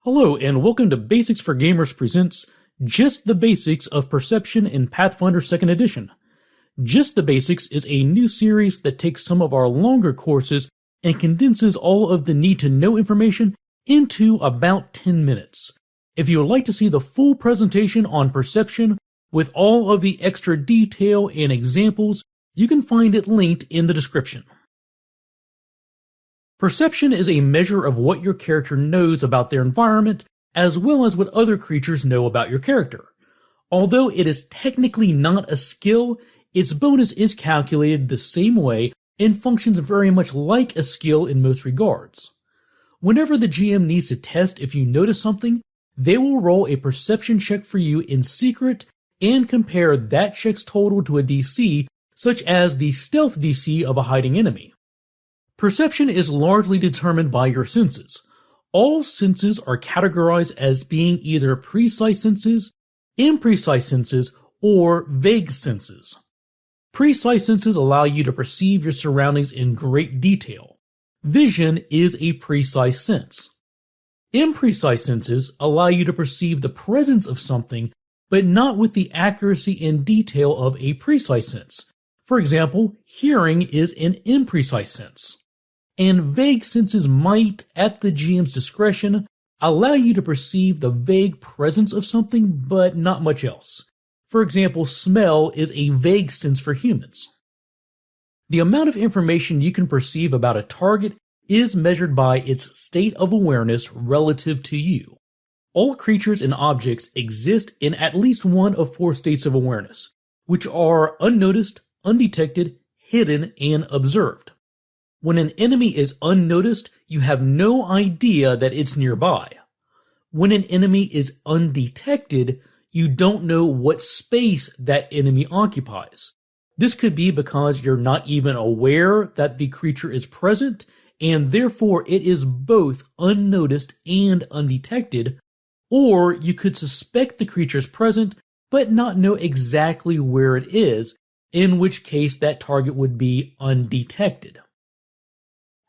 Hello, and welcome to Basics for Gamers presents Just the Basics of Perception in Pathfinder 2nd Edition. Just the Basics is a new series that takes some of our longer courses and condenses all of the need-to-know information into about 10 minutes. If you would like to see the full presentation on perception with all of the extra detail and examples, you can find it linked in the description. Perception is a measure of what your character knows about their environment, as well as what other creatures know about your character. Although it is technically not a skill, its bonus is calculated the same way and functions very much like a skill in most regards. Whenever the GM needs to test if you notice something, they will roll a perception check for you in secret and compare that check's total to a DC, such as the stealth DC of a hiding enemy. Perception is largely determined by your senses. All senses are categorized as being either precise senses, imprecise senses, or vague senses. Precise senses allow you to perceive your surroundings in great detail. Vision is a precise sense. Imprecise senses allow you to perceive the presence of something, but not with the accuracy and detail of a precise sense. For example, hearing is an imprecise sense. And vague senses might, at the GM's discretion, allow you to perceive the vague presence of something, but not much else. For example, smell is a vague sense for humans. The amount of information you can perceive about a target is measured by its state of awareness relative to you. All creatures and objects exist in at least one of four states of awareness, which are unnoticed, undetected, hidden, and observed. When an enemy is unnoticed, you have no idea that it's nearby. When an enemy is undetected, you don't know what space that enemy occupies. This could be because you're not even aware that the creature is present, and therefore it is both unnoticed and undetected, or you could suspect the creature is present, but not know exactly where it is, in which case that target would be undetected.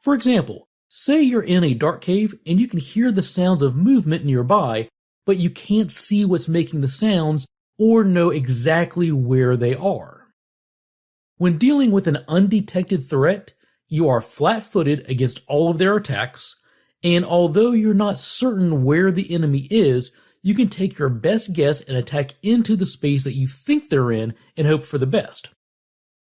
For example, say you're in a dark cave and you can hear the sounds of movement nearby, but you can't see what's making the sounds or know exactly where they are. When dealing with an undetected threat, you are flat-footed against all of their attacks, and although you're not certain where the enemy is, you can take your best guess and attack into the space that you think they're in and hope for the best.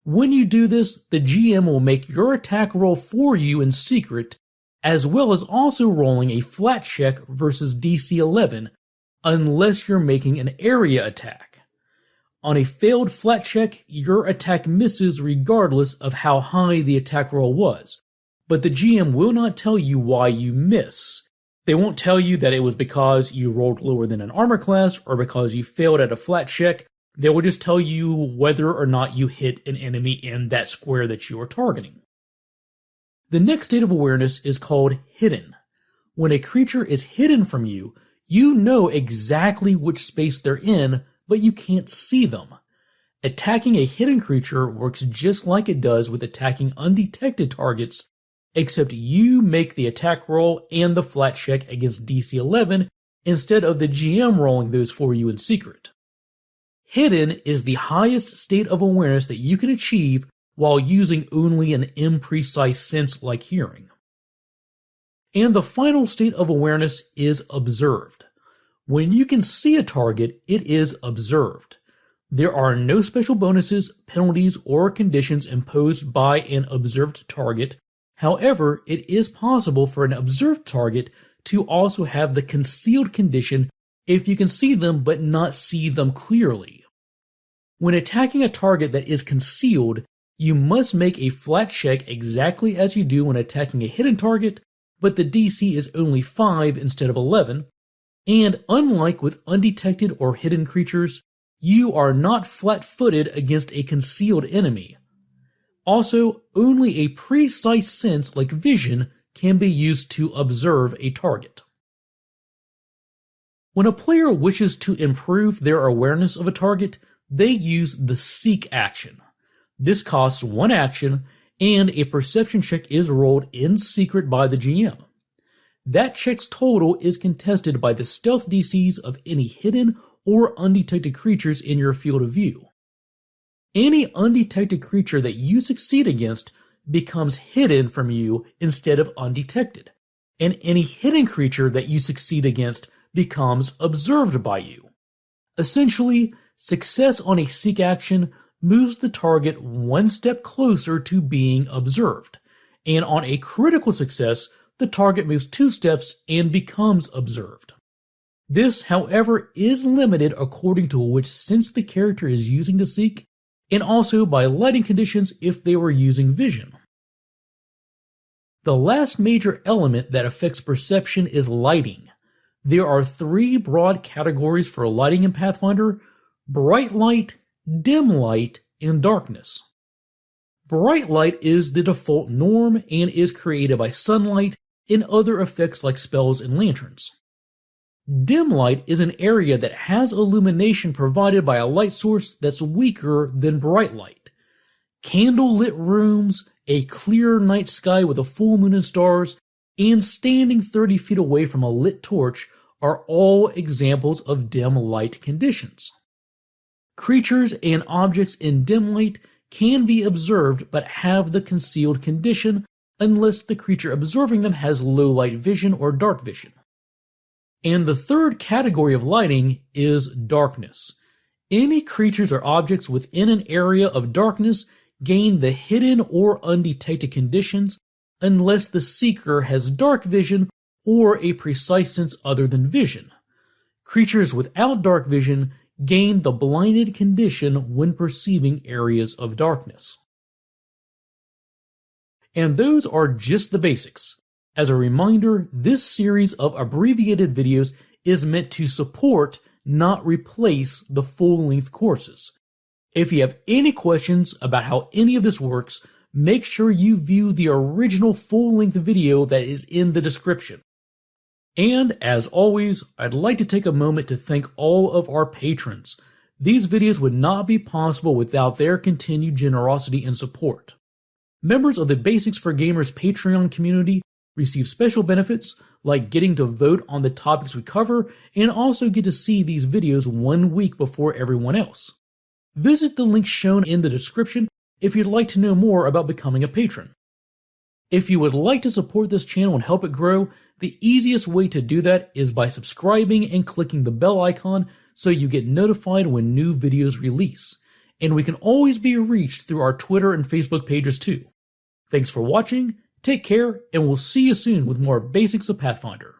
When you do this, the GM will make your attack roll for you in secret, as well as also rolling a flat check versus DC 11, unless you're making an area attack. On a failed flat check, your attack misses regardless of how high the attack roll was, but the GM will not tell you why you miss. They won't tell you that it was because you rolled lower than an armor class or because you failed at a flat check. They will just tell you whether or not you hit an enemy in that square that you are targeting. The next state of awareness is called hidden. When a creature is hidden from you, you know exactly which space they're in, but you can't see them. Attacking a hidden creature works just like it does with attacking undetected targets, except you make the attack roll and the flat check against DC 11 instead of the GM rolling those for you in secret. Hidden is the highest state of awareness that you can achieve while using only an imprecise sense like hearing. And the final state of awareness is observed. When you can see a target, it is observed. There are no special bonuses, penalties, or conditions imposed by an observed target. However, it is possible for an observed target to also have the concealed condition if you can see them but not see them clearly. When attacking a target that is concealed, you must make a flat check exactly as you do when attacking a hidden target, but the DC is only 5 instead of 11, and unlike with undetected or hidden creatures, you are not flat-footed against a concealed enemy. Also, only a precise sense like vision can be used to observe a target. When a player wishes to improve their awareness of a target, they use the Seek action. This costs 1 action, and a perception check is rolled in secret by the GM. That check's total is contested by the stealth DCs of any hidden or undetected creatures in your field of view. Any undetected creature that you succeed against becomes hidden from you instead of undetected, and any hidden creature that you succeed against becomes observed by you. Essentially, success on a seek action moves the target one step closer to being observed, and on a critical success, the target moves 2 steps and becomes observed. This, however, is limited according to which sense the character is using to seek, and also by lighting conditions if they were using vision. The last major element that affects perception is lighting. There are 3 broad categories for lighting in Pathfinder: bright light, dim light, and darkness. Bright light is the default norm and is created by sunlight and other effects like spells and lanterns. Dim light is an area that has illumination provided by a light source that's weaker than bright light. Candle-lit rooms, a clear night sky with a full moon and stars, and standing 30 feet away from a lit torch are all examples of dim light conditions. Creatures and objects in dim light can be observed but have the concealed condition unless the creature observing them has low light vision or dark vision. And the third category of lighting is darkness. Any creatures or objects within an area of darkness gain the hidden or undetected conditions unless the seeker has dark vision or a precise sense other than vision. Creatures without dark vision gain the blinded condition when perceiving areas of darkness. And those are just the basics. As a reminder, this series of abbreviated videos is meant to support, not replace, the full-length courses. If you have any questions about how any of this works, make sure you view the original full-length video that is in the description. And as always, I'd like to take a moment to thank all of our patrons. These videos would not be possible without their continued generosity and support. Members of the Basics for Gamers Patreon community receive special benefits like getting to vote on the topics we cover and also get to see these videos 1 week before everyone else. Visit the link shown in the description if you'd like to know more about becoming a patron. If you would like to support this channel and help it grow, the easiest way to do that is by subscribing and clicking the bell icon so you get notified when new videos release. And we can always be reached through our Twitter and Facebook pages too. Thanks for watching, take care, and we'll see you soon with more Basics of Pathfinder.